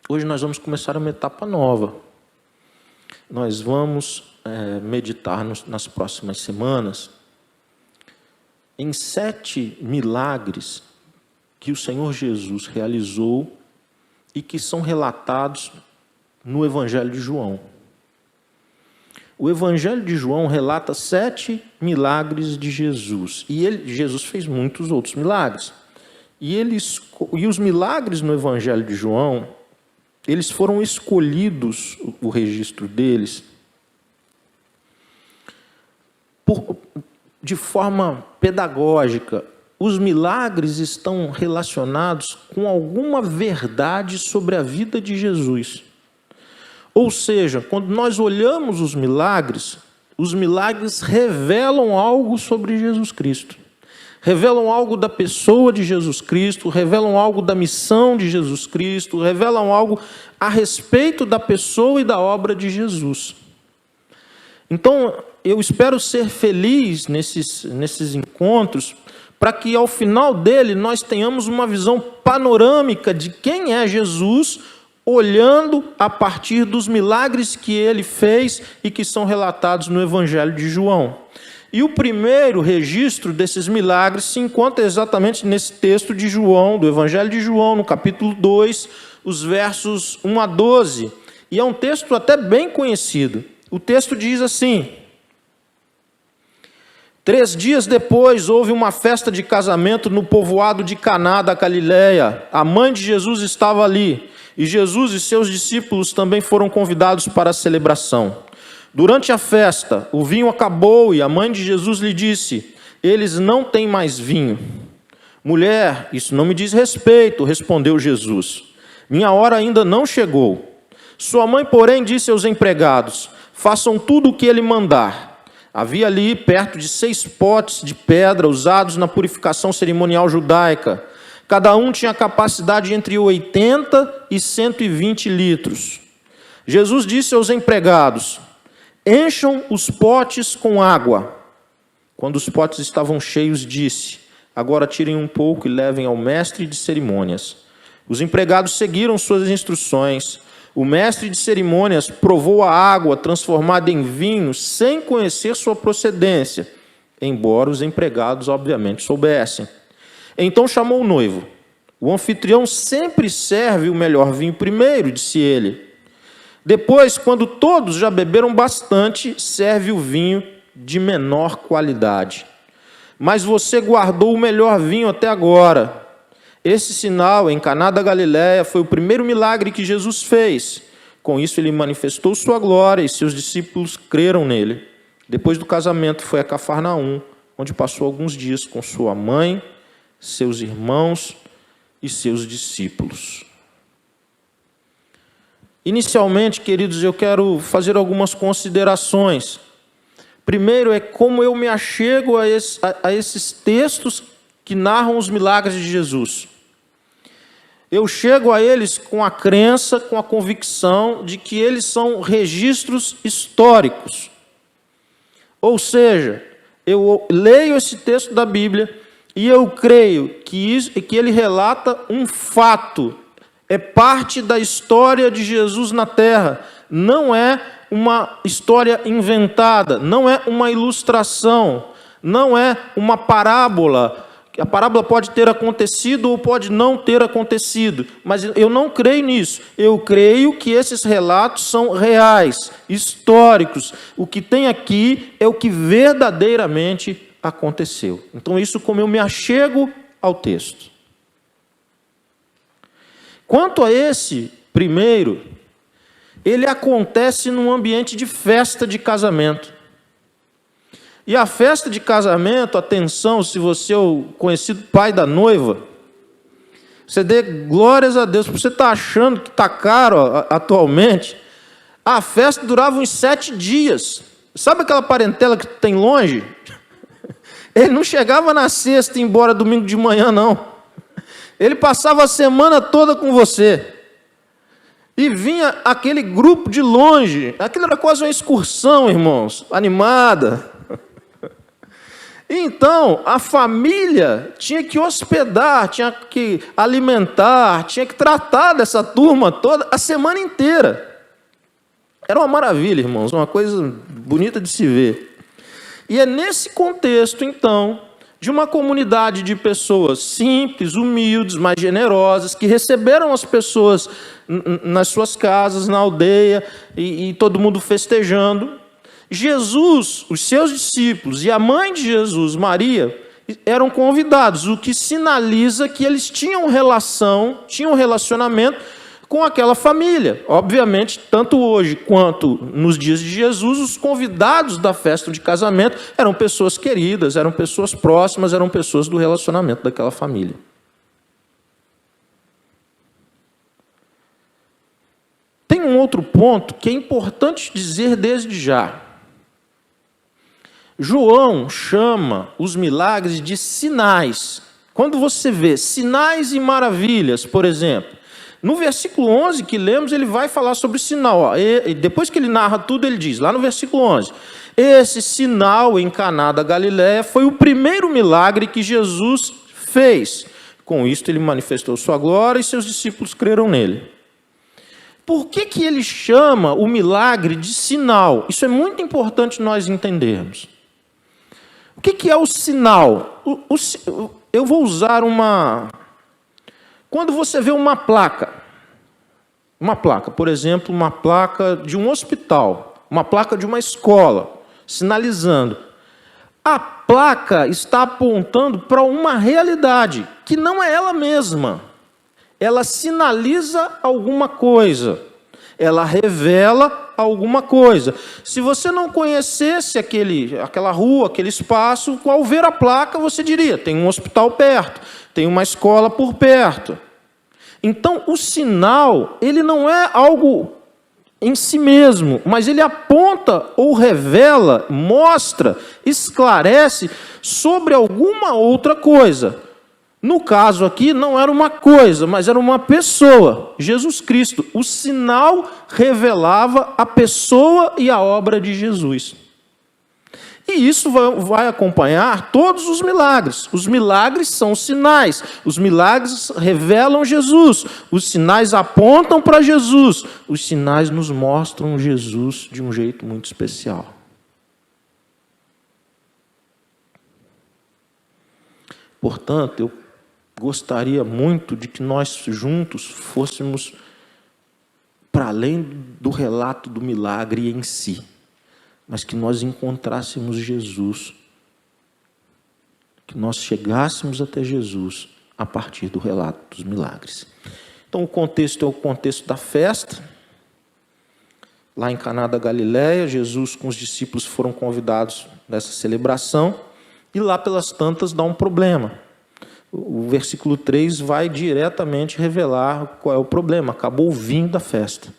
Hoje nós vamos começar uma etapa nova. Nós vamos meditar nas próximas semanas em 7 milagres que o Senhor Jesus realizou e que são relatados no Evangelho de João. O Evangelho de João relata 7 milagres de Jesus. E Jesus fez muitos outros milagres. E os milagres no Evangelho de João, eles foram escolhidos, o registro deles, de forma pedagógica. Os milagres estão relacionados com alguma verdade sobre a vida de Jesus. Ou seja, quando nós olhamos os milagres revelam algo sobre Jesus Cristo. Revelam algo da pessoa de Jesus Cristo, revelam algo da missão de Jesus Cristo, revelam algo a respeito da pessoa e da obra de Jesus. Então, eu espero ser feliz nesses encontros, para que ao final dele nós tenhamos uma visão panorâmica de quem é Jesus, olhando a partir dos milagres que ele fez e que são relatados no Evangelho de João. E o primeiro registro desses milagres se encontra exatamente nesse texto de João, do Evangelho de João, no capítulo 2, os versos 1 a 12. E é um texto até bem conhecido. O texto diz assim: 3 dias depois houve uma festa de casamento no povoado de Caná da Galileia. A mãe de Jesus estava ali, e Jesus e seus discípulos também foram convidados para a celebração. Durante a festa, o vinho acabou e a mãe de Jesus lhe disse: eles não têm mais vinho. Mulher, isso não me diz respeito, respondeu Jesus. Minha hora ainda não chegou. Sua mãe, porém, disse aos empregados: façam tudo o que ele mandar. Havia ali perto de 6 potes de pedra usados na purificação cerimonial judaica. Cada um tinha capacidade entre 80 e 120 litros. Jesus disse aos empregados: encham os potes com água. Quando os potes estavam cheios, disse: agora tirem um pouco e levem ao mestre de cerimônias. Os empregados seguiram suas instruções. O mestre de cerimônias provou a água transformada em vinho sem conhecer sua procedência, embora os empregados obviamente soubessem. Então chamou o noivo. O anfitrião sempre serve o melhor vinho primeiro, disse ele. Depois, quando todos já beberam bastante, serve o vinho de menor qualidade. Mas você guardou o melhor vinho até agora. Esse sinal em Caná da Galileia foi o primeiro milagre que Jesus fez. Com isso, ele manifestou sua glória e seus discípulos creram nele. Depois do casamento, foi a Cafarnaum, onde passou alguns dias com sua mãe, seus irmãos e seus discípulos. Inicialmente, queridos, eu quero fazer algumas considerações. Primeiro é como eu me achego a esses textos que narram os milagres de Jesus. Eu chego a eles com a crença, com a convicção de que eles são registros históricos. Ou seja, eu leio esse texto da Bíblia e eu creio que ele relata um fato. É parte da história de Jesus na Terra. Não é uma história inventada, não é uma ilustração, não é uma parábola. A parábola pode ter acontecido ou pode não ter acontecido, mas eu não creio nisso. Eu creio que esses relatos são reais, históricos. O que tem aqui é o que verdadeiramente aconteceu. Então, isso como eu me achego ao texto. Quanto a esse primeiro, ele acontece num ambiente de festa de casamento. E a festa de casamento, atenção, se você é o conhecido pai da noiva, você dê glórias a Deus, porque você está achando que está caro atualmente. A festa durava uns 7 dias. Sabe aquela parentela que tem longe? Ele não chegava na sexta e ia embora domingo de manhã, não. Ele passava a semana toda com você. E vinha aquele grupo de longe. Aquilo era quase uma excursão, irmãos, animada. Então, a família tinha que hospedar, tinha que alimentar, tinha que tratar dessa turma toda a semana inteira. Era uma maravilha, irmãos, uma coisa bonita de se ver. E é nesse contexto, então, de uma comunidade de pessoas simples, humildes, mais generosas, que receberam as pessoas nas suas casas, na aldeia, e todo mundo festejando. Jesus, os seus discípulos e a mãe de Jesus, Maria, eram convidados, o que sinaliza que eles tinham relacionamento com aquela família. Obviamente, tanto hoje quanto nos dias de Jesus, os convidados da festa de casamento eram pessoas queridas, eram pessoas próximas, eram pessoas do relacionamento daquela família. Tem um outro ponto que é importante dizer desde já. João chama os milagres de sinais. Quando você vê sinais e maravilhas, por exemplo, no versículo 11 que lemos, ele vai falar sobre o sinal. E depois que ele narra tudo, ele diz, lá no versículo 11, esse sinal em Caná da Galileia foi o primeiro milagre que Jesus fez. Com isto ele manifestou sua glória e seus discípulos creram nele. Por que ele chama o milagre de sinal? Isso é muito importante nós entendermos. O que é o sinal? Eu vou usar uma... Quando você vê uma placa, por exemplo, uma placa de um hospital, uma placa de uma escola, sinalizando, a placa está apontando para uma realidade, que não é ela mesma. Ela sinaliza alguma coisa, ela revela alguma coisa. Se você não conhecesse aquela rua, aquele espaço, ao ver a placa você diria, tem um hospital perto, tem uma escola por perto. Então, o sinal, ele não é algo em si mesmo, mas ele aponta ou revela, mostra, esclarece sobre alguma outra coisa. No caso aqui, não era uma coisa, mas era uma pessoa, Jesus Cristo. O sinal revelava a pessoa e a obra de Jesus. E isso vai acompanhar todos os milagres. Os milagres são sinais. Os milagres revelam Jesus. Os sinais apontam para Jesus. Os sinais nos mostram Jesus de um jeito muito especial. Portanto, eu gostaria muito de que nós juntos fôssemos para além do relato do milagre em si, mas que nós encontrássemos Jesus, que nós chegássemos até Jesus a partir do relato dos milagres. Então o contexto é o contexto da festa. Lá em Caná da Galileia, Jesus com os discípulos foram convidados nessa celebração, e lá pelas tantas dá um problema. O versículo 3 vai diretamente revelar qual é o problema. Acabou o vinho da festa.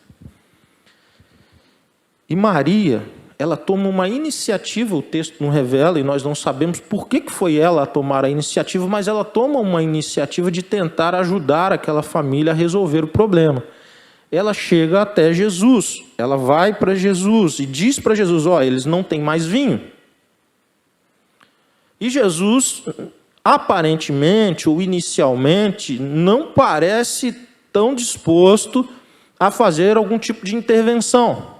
E Maria, ela toma uma iniciativa, o texto não revela, e nós não sabemos por que foi ela a tomar a iniciativa, mas ela toma uma iniciativa de tentar ajudar aquela família a resolver o problema. Ela chega até Jesus, ela vai para Jesus e diz para Jesus, eles não têm mais vinho. E Jesus, aparentemente ou inicialmente, não parece tão disposto a fazer algum tipo de intervenção.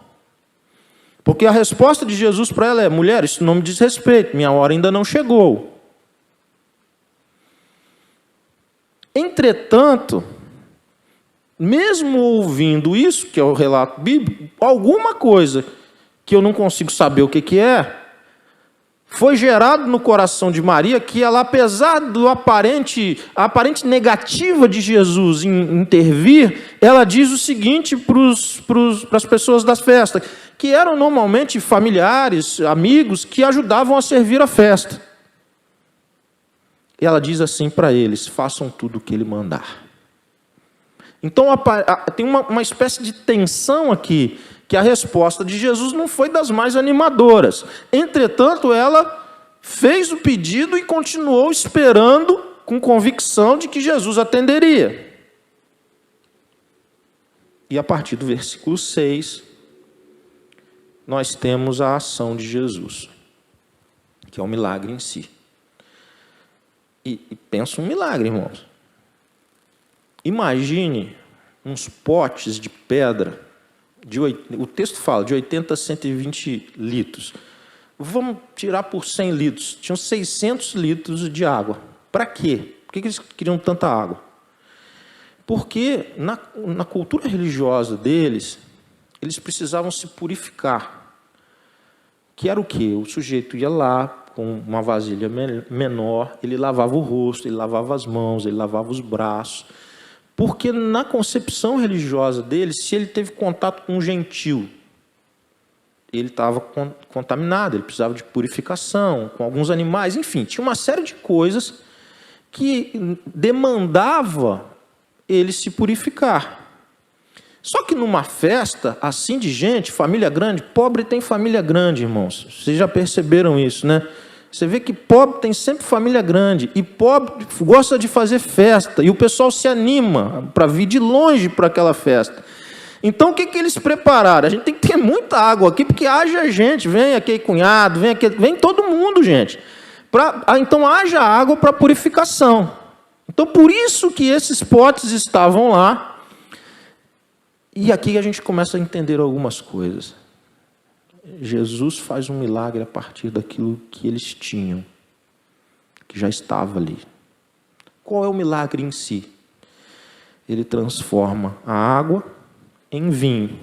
Porque a resposta de Jesus para ela é, mulher, isso não me diz respeito, minha hora ainda não chegou. Entretanto, mesmo ouvindo isso, que é o relato bíblico, alguma coisa que eu não consigo saber o que é, foi gerado no coração de Maria, que ela, apesar do aparente negativa de Jesus em intervir, ela diz o seguinte para as pessoas das festas, que eram normalmente familiares, amigos, que ajudavam a servir a festa. E ela diz assim para eles, façam tudo o que ele mandar. Então tem uma espécie de tensão aqui, que a resposta de Jesus não foi das mais animadoras. Entretanto, ela fez o pedido e continuou esperando com convicção de que Jesus atenderia. E a partir do versículo 6, nós temos a ação de Jesus, que é o milagre em si. E pensa um milagre, irmãos. Imagine uns potes de pedra, o texto fala de 80 a 120 litros. Vamos tirar por 100 litros. Tinham 600 litros de água. Para quê? Por que eles queriam tanta água? Porque na cultura religiosa deles, eles precisavam se purificar. Que era o quê? O sujeito ia lá com uma vasilha menor, ele lavava o rosto, ele lavava as mãos, ele lavava os braços. Porque na concepção religiosa deles, se ele teve contato com um gentil, ele estava contaminado, ele precisava de purificação, com alguns animais, enfim, tinha uma série de coisas que demandava ele se purificar. Só que numa festa, assim de gente, família grande, pobre tem família grande, irmãos. Vocês já perceberam isso, né? Você vê que pobre tem sempre família grande, e pobre gosta de fazer festa, e o pessoal se anima para vir de longe para aquela festa. Então, o que eles prepararam? A gente tem que ter muita água aqui, porque haja gente, vem aquele cunhado, vem todo mundo, gente. Então, haja água para purificação. Então, por isso que esses potes estavam lá. E aqui a gente começa a entender algumas coisas. Jesus faz um milagre a partir daquilo que eles tinham, que já estava ali. Qual é o milagre em si? Ele transforma a água em vinho.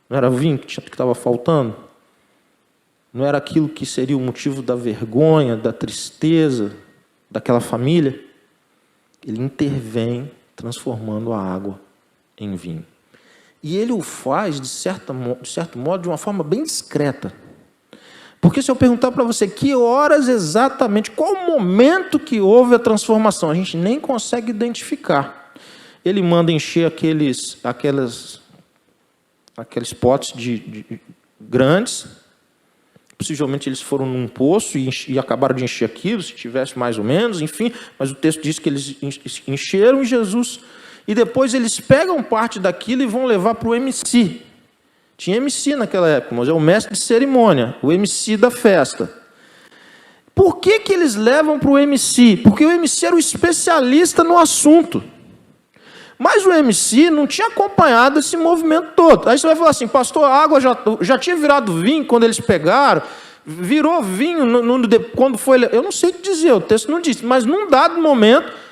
Não era vinho que estava faltando? Não era aquilo que seria o motivo da vergonha, da tristeza daquela família? Ele intervém transformando a água em vinho. E ele o faz, de certo modo, de uma forma bem discreta. Porque se eu perguntar para você que horas exatamente, qual o momento que houve a transformação, a gente nem consegue identificar. Ele manda encher aqueles potes grandes, possivelmente eles foram num poço e acabaram de encher aquilo, se tivesse mais ou menos, enfim, mas o texto diz que eles encheram Jesus, e depois eles pegam parte daquilo e vão levar para o MC. Tinha MC naquela época, mas é o mestre de cerimônia, o MC da festa. Por que eles levam para o MC? Porque o MC era o especialista no assunto. Mas o MC não tinha acompanhado esse movimento todo. Aí você vai falar assim, pastor, a água já tinha virado vinho quando eles pegaram, virou vinho quando foi... Eu não sei o que dizer, o texto não disse, mas num dado momento,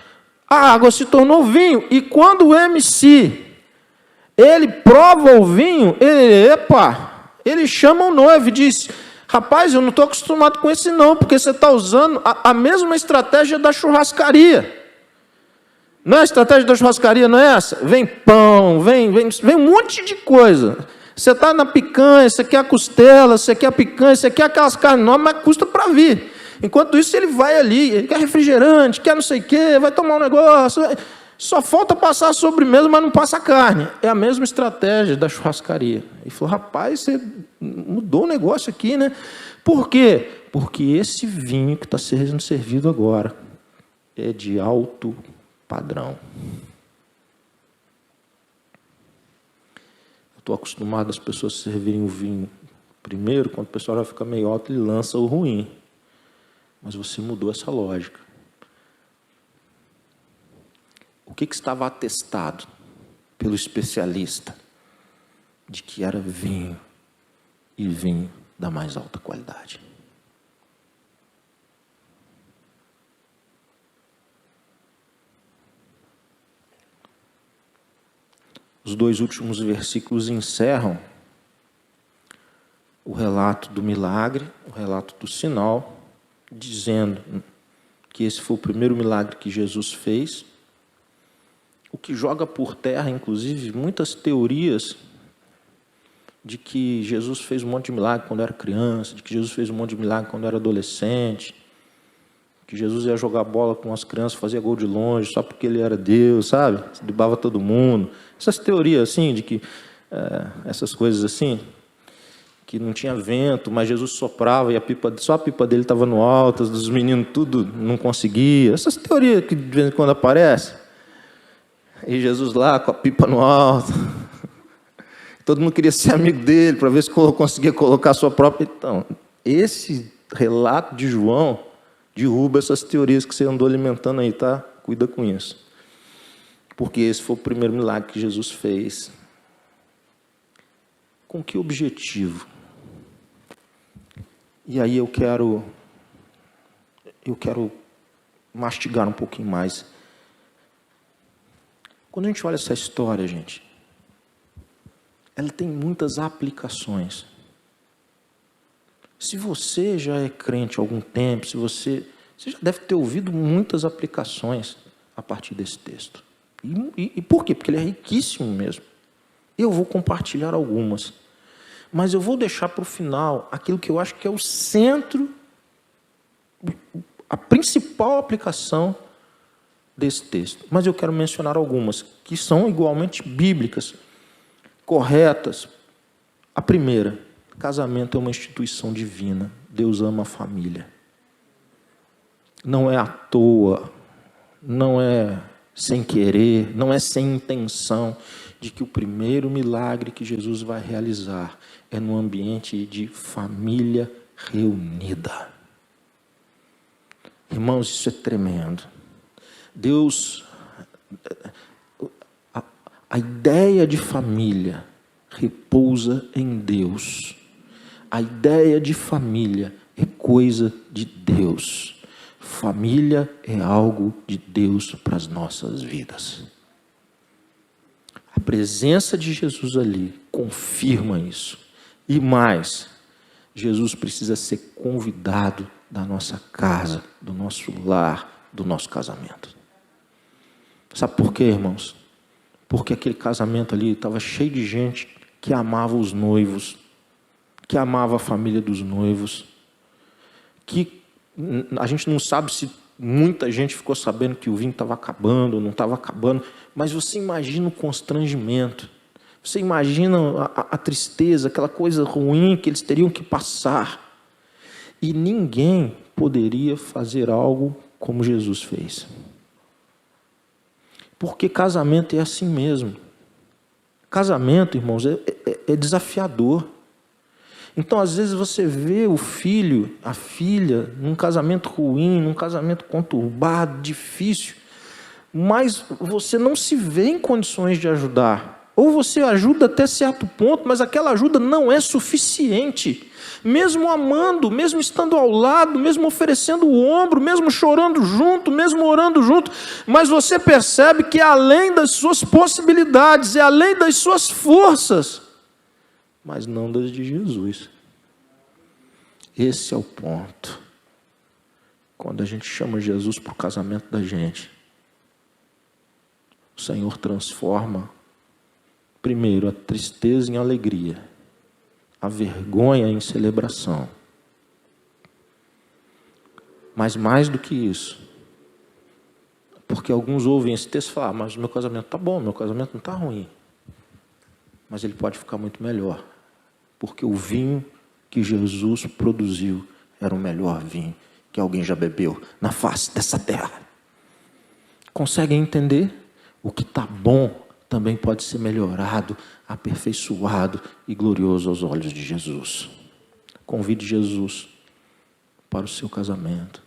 a água se tornou vinho. E quando o MC, ele prova o vinho, ele chama o noivo e diz, rapaz, eu não estou acostumado com esse não, porque você está usando a mesma estratégia da churrascaria. Não é a estratégia da churrascaria, não é essa? Vem pão, vem um monte de coisa. Você está na picanha, você quer a costela, você quer a picanha, você quer aquelas carnes novas, mas custa para vir. Enquanto isso, ele vai ali, ele quer refrigerante, quer não sei o quê, vai tomar um negócio. Só falta passar a sobremesa, mas não passa a carne. É a mesma estratégia da churrascaria. Ele falou, rapaz, você mudou o negócio aqui, né? Por quê? Porque esse vinho que está sendo servido agora é de alto padrão. Eu estou acostumado as pessoas servirem o vinho primeiro, quando o pessoal já fica meio alto, ele lança o ruim. Mas você mudou essa lógica. O que estava atestado pelo especialista? De que era vinho, e vinho da mais alta qualidade. Os dois últimos versículos encerram o relato do milagre, o relato do sinal, dizendo que esse foi o primeiro milagre que Jesus fez, o que joga por terra, inclusive, muitas teorias de que Jesus fez um monte de milagre quando era criança, de que Jesus fez um monte de milagre quando era adolescente, que Jesus ia jogar bola com as crianças, fazia gol de longe, só porque ele era Deus, sabe? Driblava todo mundo. Essas teorias, assim, de que... essas coisas assim, que não tinha vento, mas Jesus soprava e só a pipa dele estava no alto, os meninos tudo não conseguia. Essas teorias que de vez em quando aparecem. E Jesus lá com a pipa no alto. Todo mundo queria ser amigo dele para ver se conseguia colocar a sua própria... Então, esse relato de João, Derruba essas teorias que você andou alimentando aí, tá? Cuida com isso. Porque esse foi o primeiro milagre que Jesus fez. Com que objetivo? E aí eu quero mastigar um pouquinho mais. Quando a gente olha essa história, gente, ela tem muitas aplicações. Se você já é crente há algum tempo, você já deve ter ouvido muitas aplicações a partir desse texto. E por quê? Porque ele é riquíssimo mesmo. Eu vou compartilhar algumas. Mas eu vou deixar para o final aquilo que eu acho que é o centro, a principal aplicação desse texto. Mas eu quero mencionar algumas que são igualmente bíblicas, corretas. A primeira, casamento é uma instituição divina. Deus ama a família. Não é à toa, não é sem querer, não é sem intenção, de que o primeiro milagre que Jesus vai realizar é no ambiente de família reunida. Irmãos, isso é tremendo. Deus, a ideia de família repousa em Deus. A ideia de família é coisa de Deus. Família é algo de Deus para as nossas vidas. A presença de Jesus ali confirma isso. E mais, Jesus precisa ser convidado da nossa casa, do nosso lar, do nosso casamento. Sabe por quê, irmãos? Porque aquele casamento ali estava cheio de gente que amava os noivos, que amava a família dos noivos, que a gente não sabe se muita gente ficou sabendo que o vinho estava acabando ou não estava acabando, mas você imagina o constrangimento, você imagina a tristeza, aquela coisa ruim que eles teriam que passar. E ninguém poderia fazer algo como Jesus fez. Porque casamento é assim mesmo. Casamento, irmãos, é desafiador. Então, às vezes, você vê o filho, a filha, num casamento ruim, num casamento conturbado, difícil, mas você não se vê em condições de ajudar. Ou você ajuda até certo ponto, mas aquela ajuda não é suficiente. Mesmo amando, mesmo estando ao lado, mesmo oferecendo o ombro, mesmo chorando junto, mesmo orando junto, mas você percebe que é além das suas possibilidades, é além das suas forças, mas não das de Jesus. Esse é o ponto. Quando a gente chama Jesus para o casamento da gente, o Senhor transforma, primeiro, a tristeza em alegria, a vergonha em celebração. Mas mais do que isso, porque alguns ouvem esse texto e falam, mas o meu casamento está bom, meu casamento não está ruim. Mas ele pode ficar muito melhor. Porque o vinho que Jesus produziu era o melhor vinho que alguém já bebeu na face dessa terra. Conseguem entender? O que está bom também pode ser melhorado, aperfeiçoado e glorioso aos olhos de Jesus. Convide Jesus para o seu casamento,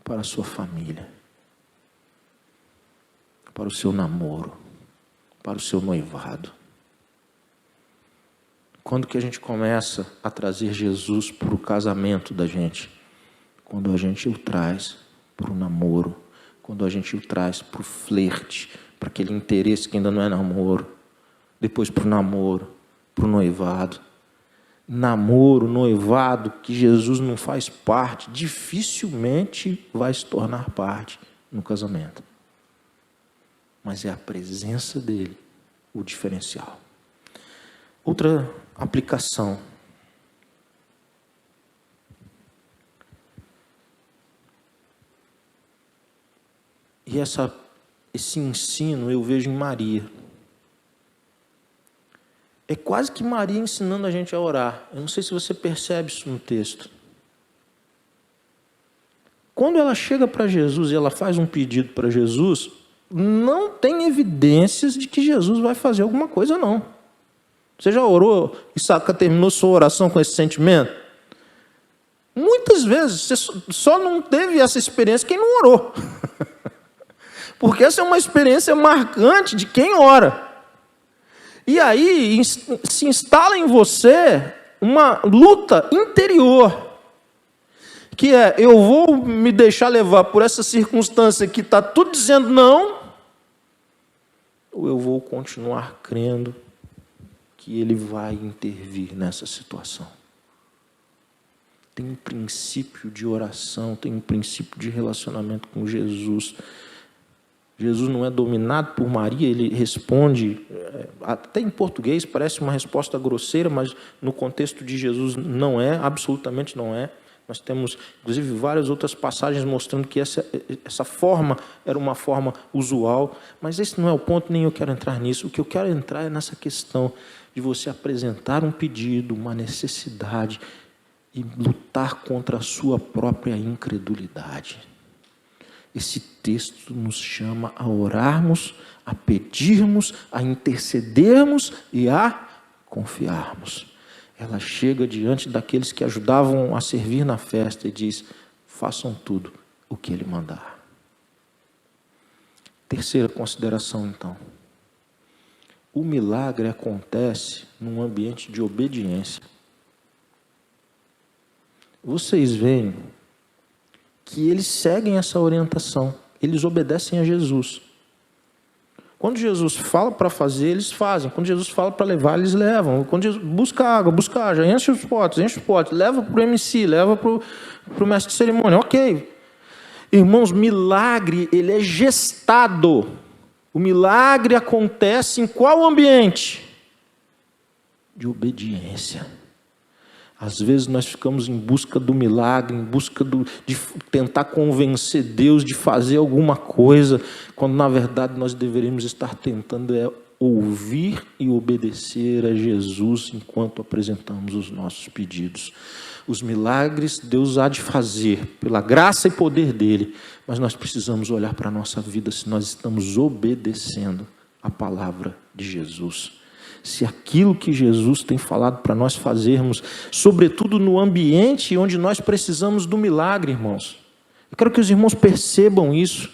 para a sua família, para o seu namoro, para o seu noivado. Quando que a gente começa a trazer Jesus para o casamento da gente? Quando a gente o traz para o namoro, quando a gente o traz para o flerte, para aquele interesse que ainda não é namoro, depois para o namoro, para o noivado. Namoro, noivado, que Jesus não faz parte, dificilmente vai se tornar parte no casamento. Mas é a presença dele o diferencial. Outra aplicação. E esse ensino eu vejo em Maria. É quase que Maria ensinando a gente a orar. Eu não sei se você percebe isso no texto. Quando ela chega para Jesus e ela faz um pedido para Jesus, não tem evidências de que Jesus vai fazer alguma coisa, não. Você já orou e terminou sua oração com esse sentimento? Muitas vezes, você só não teve essa experiência quem não orou. Porque essa é uma experiência marcante de quem ora. E aí se instala em você uma luta interior, que é: eu vou me deixar levar por essa circunstância que está tudo dizendo não, ou eu vou continuar crendo que Ele vai intervir nessa situação. Tem um princípio de oração, tem um princípio de relacionamento com Jesus. Jesus não é dominado por Maria, ele responde, até em português parece uma resposta grosseira, mas no contexto de Jesus não é, absolutamente não é. Nós temos, inclusive, várias outras passagens mostrando que essa forma era uma forma usual, mas esse não é o ponto, nem eu quero entrar nisso. O que eu quero entrar é nessa questão de você apresentar um pedido, uma necessidade e lutar contra a sua própria incredulidade. Esse texto nos chama a orarmos, a pedirmos, a intercedermos e a confiarmos. Ela chega diante daqueles que ajudavam a servir na festa e diz: façam tudo o que Ele mandar. Terceira consideração, então. O milagre acontece num ambiente de obediência. Vocês veem que eles seguem essa orientação, eles obedecem a Jesus. Quando Jesus fala para fazer, eles fazem. Quando Jesus fala para levar, eles levam. Quando Jesus busca água, enche os potes, leva para o MC, leva para o mestre de cerimônia. Ok. Irmãos, milagre, ele é gestado. O milagre acontece em qual ambiente? De obediência. Às vezes nós ficamos em busca do milagre, em busca de tentar convencer Deus de fazer alguma coisa, quando na verdade nós deveríamos estar tentando ouvir e obedecer a Jesus enquanto apresentamos os nossos pedidos. Os milagres Deus há de fazer, pela graça e poder dEle, mas nós precisamos olhar para a nossa vida se nós estamos obedecendo a palavra de Jesus. Se aquilo que Jesus tem falado para nós fazermos, sobretudo no ambiente onde nós precisamos do milagre, irmãos. Eu quero que os irmãos percebam isso.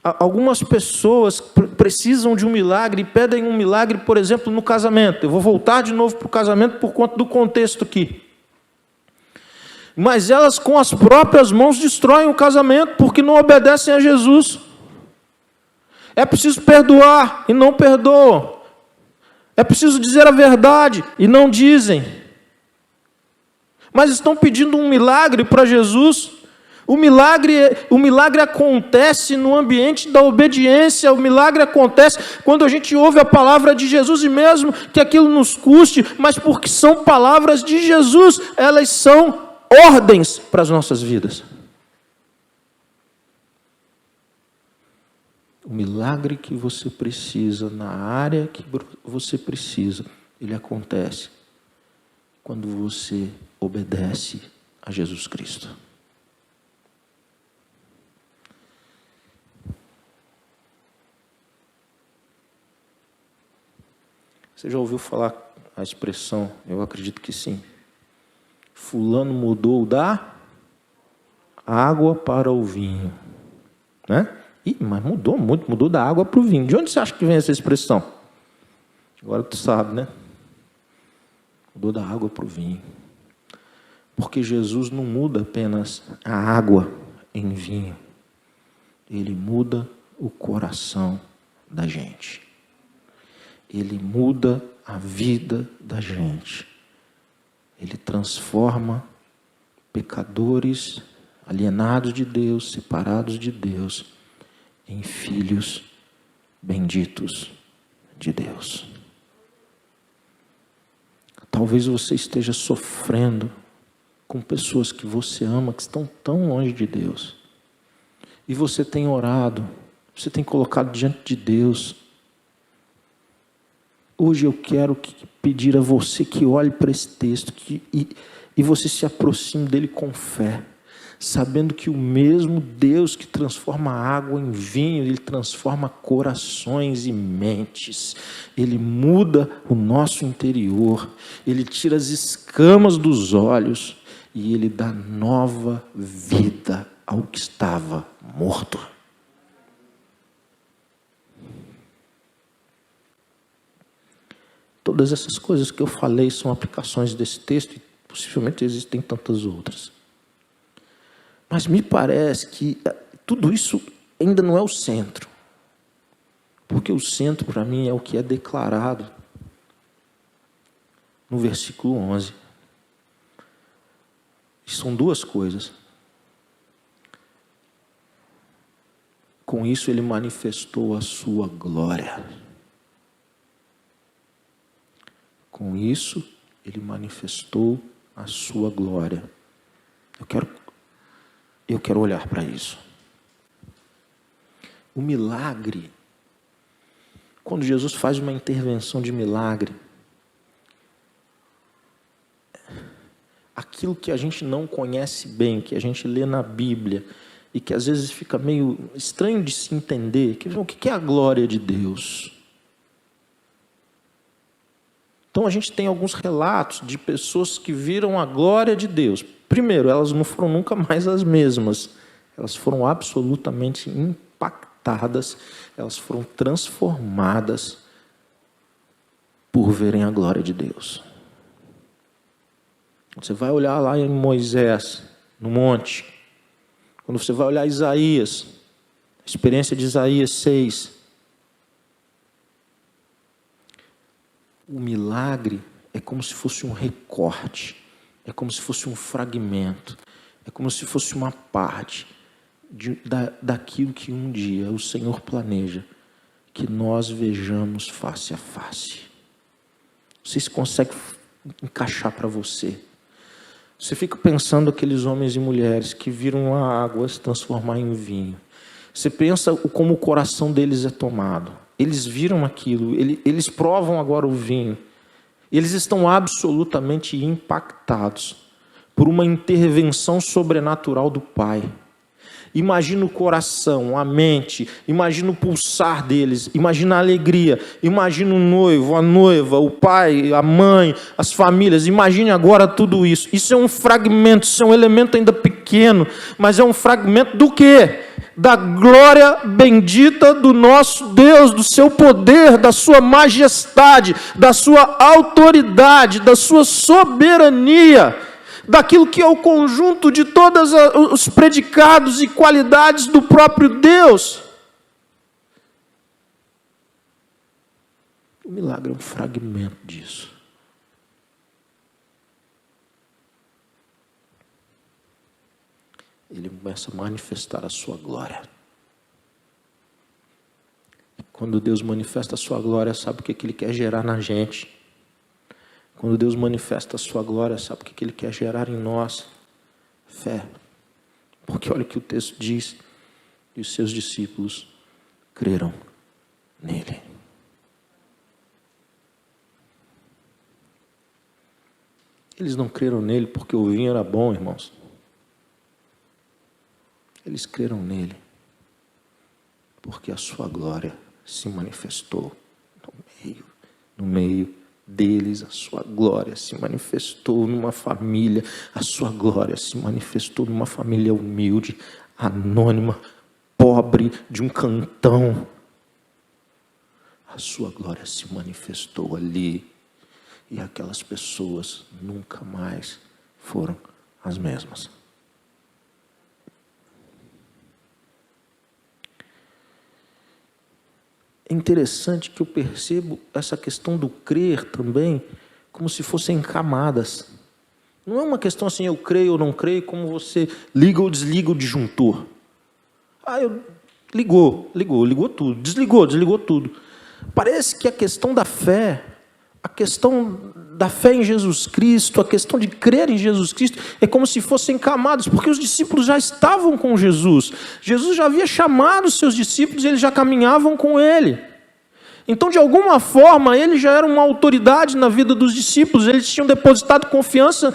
Algumas pessoas precisam de um milagre e pedem um milagre, por exemplo, no casamento. Eu vou voltar de novo para o casamento por conta do contexto aqui. Mas elas com as próprias mãos destroem o casamento porque não obedecem a Jesus. É preciso perdoar e não perdoam. É preciso dizer a verdade e não dizem. Mas estão pedindo um milagre para Jesus. O milagre acontece no ambiente da obediência. O milagre acontece quando a gente ouve a palavra de Jesus, e mesmo que aquilo nos custe, mas porque são palavras de Jesus, elas são ordens para as nossas vidas. O milagre que você precisa, na área que você precisa, ele acontece quando você obedece a Jesus Cristo. Você já ouviu falar a expressão, eu acredito que sim, fulano mudou da água para o vinho, né? Mas mudou muito, mudou da água para o vinho. De onde você acha que vem essa expressão? Agora tu sabe, né? Mudou da água para o vinho. Porque Jesus não muda apenas a água em vinho. Ele muda o coração da gente. Ele muda a vida da gente. Ele transforma pecadores, alienados de Deus, separados de Deus, em filhos benditos de Deus. Talvez você esteja sofrendo com pessoas que você ama, que estão tão longe de Deus. E você tem orado, você tem colocado diante de Deus. Hoje eu quero pedir a você que olhe para esse texto e você se aproxime dele com fé. sabendo que o mesmo Deus que transforma água em vinho, Ele transforma corações e mentes. Ele muda o nosso interior, Ele tira as escamas dos olhos e Ele dá nova vida ao que estava morto. Todas essas coisas que eu falei são aplicações desse texto e possivelmente existem tantas outras. Mas me parece que tudo isso ainda não é o centro. Porque o centro, para mim, é o que é declarado no versículo 11. E são duas coisas. Com isso, Ele manifestou a sua glória. Com isso, Ele manifestou a sua glória. Eu quero olhar para isso. O milagre, quando Jesus faz uma intervenção de milagre, aquilo que a gente não conhece bem, que a gente lê na Bíblia, e que às vezes fica meio estranho de se entender, o que é a glória de Deus? Então a gente tem alguns relatos de pessoas que viram a glória de Deus. Primeiro, elas não foram nunca mais as mesmas. Elas foram absolutamente impactadas. Elas foram transformadas por verem a glória de Deus. Você vai olhar lá em Moisés, no monte. Quando você vai olhar Isaías, a experiência de Isaías 6. O milagre é como se fosse um recorte, é como se fosse um fragmento, é como se fosse uma parte daquilo que um dia o Senhor planeja, que nós vejamos face a face. Você consegue encaixar para você. Você fica pensando aqueles homens e mulheres que viram a água se transformar em vinho. Você pensa como o coração deles é tomado. Eles viram aquilo, eles provam agora o vinho. Eles estão absolutamente impactados por uma intervenção sobrenatural do Pai. Imagina o coração, a mente, imagina o pulsar deles, imagina a alegria, imagina o noivo, a noiva, o pai, a mãe, as famílias. Imagine agora tudo isso. Isso é um fragmento, isso é um elemento ainda pequeno, mas é um fragmento do quê? Da glória bendita do nosso Deus, do seu poder, da sua majestade, da sua autoridade, da sua soberania, daquilo que é o conjunto de todos os predicados e qualidades do próprio Deus. O milagre é um fragmento disso. Ele começa a manifestar a sua glória. Quando Deus manifesta a sua glória, sabe o que Ele quer gerar na gente? Quando Deus manifesta a sua glória, sabe o que Ele quer gerar em nós? Fé. Porque olha o que o texto diz. E os seus discípulos creram nele. Eles não creram nele porque o vinho era bom, irmãos. Eles creram nele porque a sua glória se manifestou no meio deles. A sua glória se manifestou numa família, a sua glória se manifestou numa família humilde, anônima, pobre, de um cantão. A sua glória se manifestou ali e aquelas pessoas nunca mais foram as mesmas. É interessante que eu percebo essa questão do crer também como se fossem camadas. Não é uma questão assim, eu creio ou não creio, como você liga ou desliga o disjuntor. Ligou tudo, desligou tudo. Parece que a questão da fé, a questão da fé em Jesus Cristo, a questão de crer em Jesus Cristo, é como se fossem camadas, porque os discípulos já estavam com Jesus. Jesus já havia chamado os seus discípulos e eles já caminhavam com Ele. Então, de alguma forma, Ele já era uma autoridade na vida dos discípulos, eles tinham depositado confiança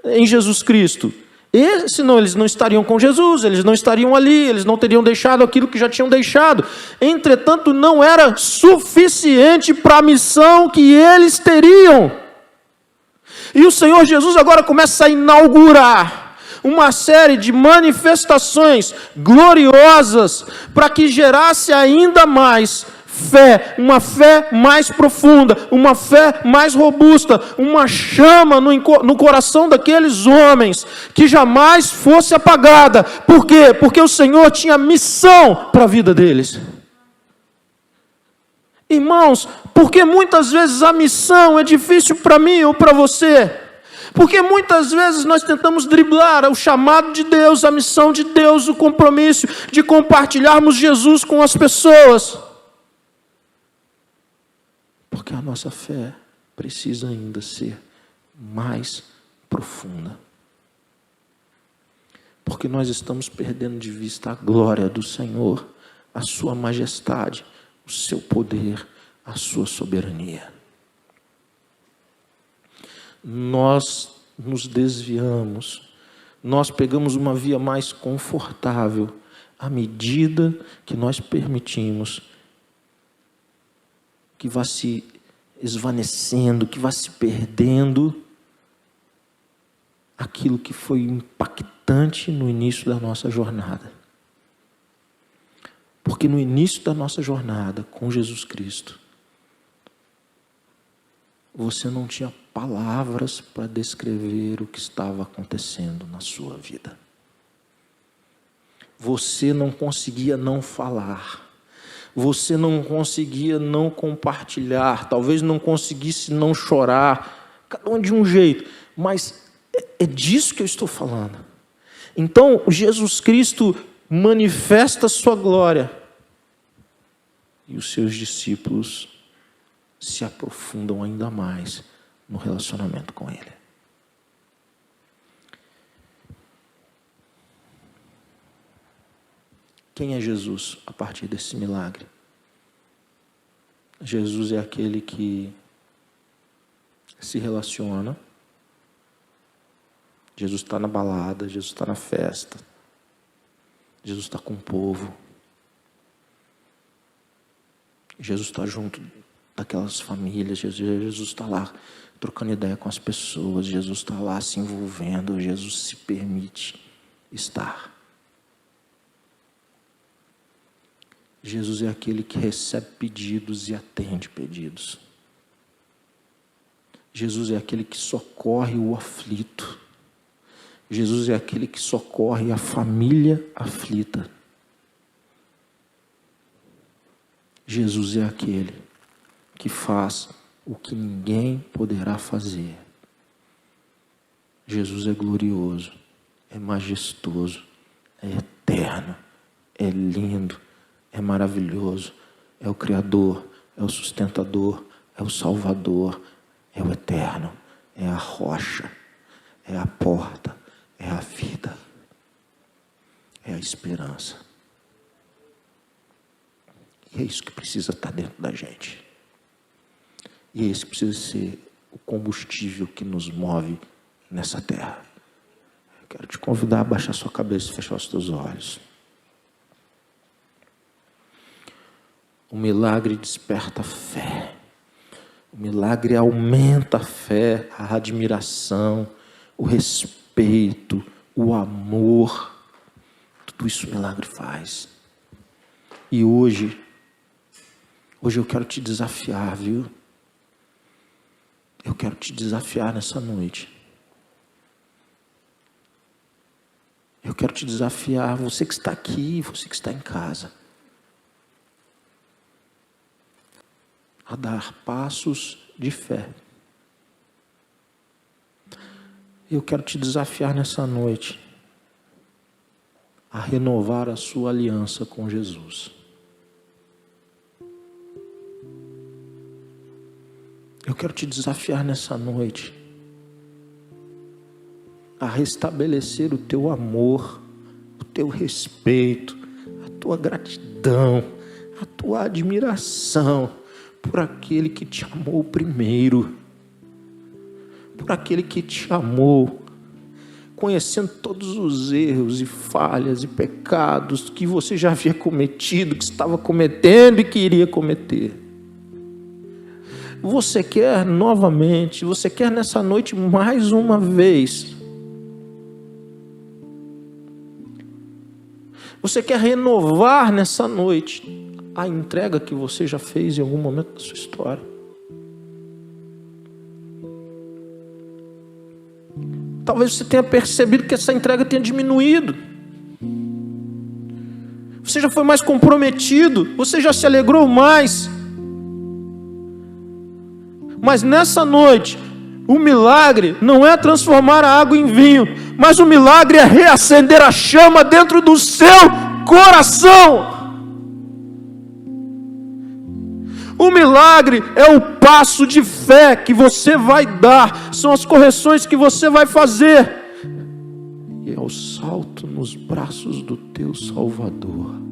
em Jesus Cristo. E senão eles não estariam com Jesus, eles não estariam ali, eles não teriam deixado aquilo que já tinham deixado. Entretanto, não era suficiente para a missão que eles teriam. E o Senhor Jesus agora começa a inaugurar uma série de manifestações gloriosas para que gerasse ainda mais fé, uma fé mais profunda, uma fé mais robusta, uma chama no coração daqueles homens que jamais fosse apagada. Por quê? Porque o Senhor tinha missão para a vida deles. Irmãos, porque muitas vezes a missão é difícil para mim ou para você? Porque muitas vezes nós tentamos driblar o chamado de Deus, a missão de Deus, o compromisso de compartilharmos Jesus com as pessoas. Porque a nossa fé precisa ainda ser mais profunda. Porque nós estamos perdendo de vista a glória do Senhor, a sua majestade, o seu poder, a sua soberania. Nós nos desviamos, nós pegamos uma via mais confortável à medida que nós permitimos que vá se esvanecendo, que vá se perdendo aquilo que foi impactante no início da nossa jornada. Porque no início da nossa jornada com Jesus Cristo, você não tinha palavras para descrever o que estava acontecendo na sua vida. Você não conseguia não falar. Você não conseguia não compartilhar, talvez não conseguisse não chorar, cada um de um jeito, mas é disso que eu estou falando. Então, Jesus Cristo manifesta a sua glória, e os seus discípulos se aprofundam ainda mais no relacionamento com Ele. Quem é Jesus a partir desse milagre? Jesus é aquele que se relaciona. Jesus está na balada, Jesus está na festa. Jesus está com o povo. Jesus está junto daquelas famílias. Jesus está lá trocando ideia com as pessoas. Jesus está lá se envolvendo. Jesus se permite estar. Jesus é aquele que recebe pedidos e atende pedidos. Jesus é aquele que socorre o aflito. Jesus é aquele que socorre a família aflita. Jesus é aquele que faz o que ninguém poderá fazer. Jesus é glorioso, é majestoso, é eterno, é lindo, é maravilhoso, é o Criador, é o sustentador, é o Salvador, é o eterno, é a rocha, é a porta, é a vida, é a esperança. E é isso que precisa estar dentro da gente. E esse precisa ser o combustível que nos move nessa terra. Eu quero te convidar a baixar sua cabeça e fechar os teus olhos. O milagre desperta fé. O milagre aumenta a fé, a admiração, o respeito, o amor. Tudo isso o milagre faz. E hoje eu quero te desafiar, viu? Eu quero te desafiar nessa noite. Eu quero te desafiar, você que está aqui, você que está em casa, a dar passos de fé. Eu quero te desafiar nessa noite a renovar a sua aliança com Jesus. Eu quero te desafiar nessa noite a restabelecer o teu amor, o teu respeito, a tua gratidão, a tua admiração por aquele que te amou primeiro, por aquele que te amou conhecendo todos os erros e falhas e pecados que você já havia cometido, que estava cometendo e que iria cometer. Você quer novamente, você quer nessa noite mais uma vez. Você quer renovar nessa noite a entrega que você já fez em algum momento da sua história. Talvez você tenha percebido que essa entrega tenha diminuído. Você já foi mais comprometido, você já se alegrou mais. Mas nessa noite, o milagre não é transformar a água em vinho, mas o milagre é reacender a chama dentro do seu coração. O milagre é o passo de fé que você vai dar, são as correções que você vai fazer, e é o salto nos braços do teu Salvador.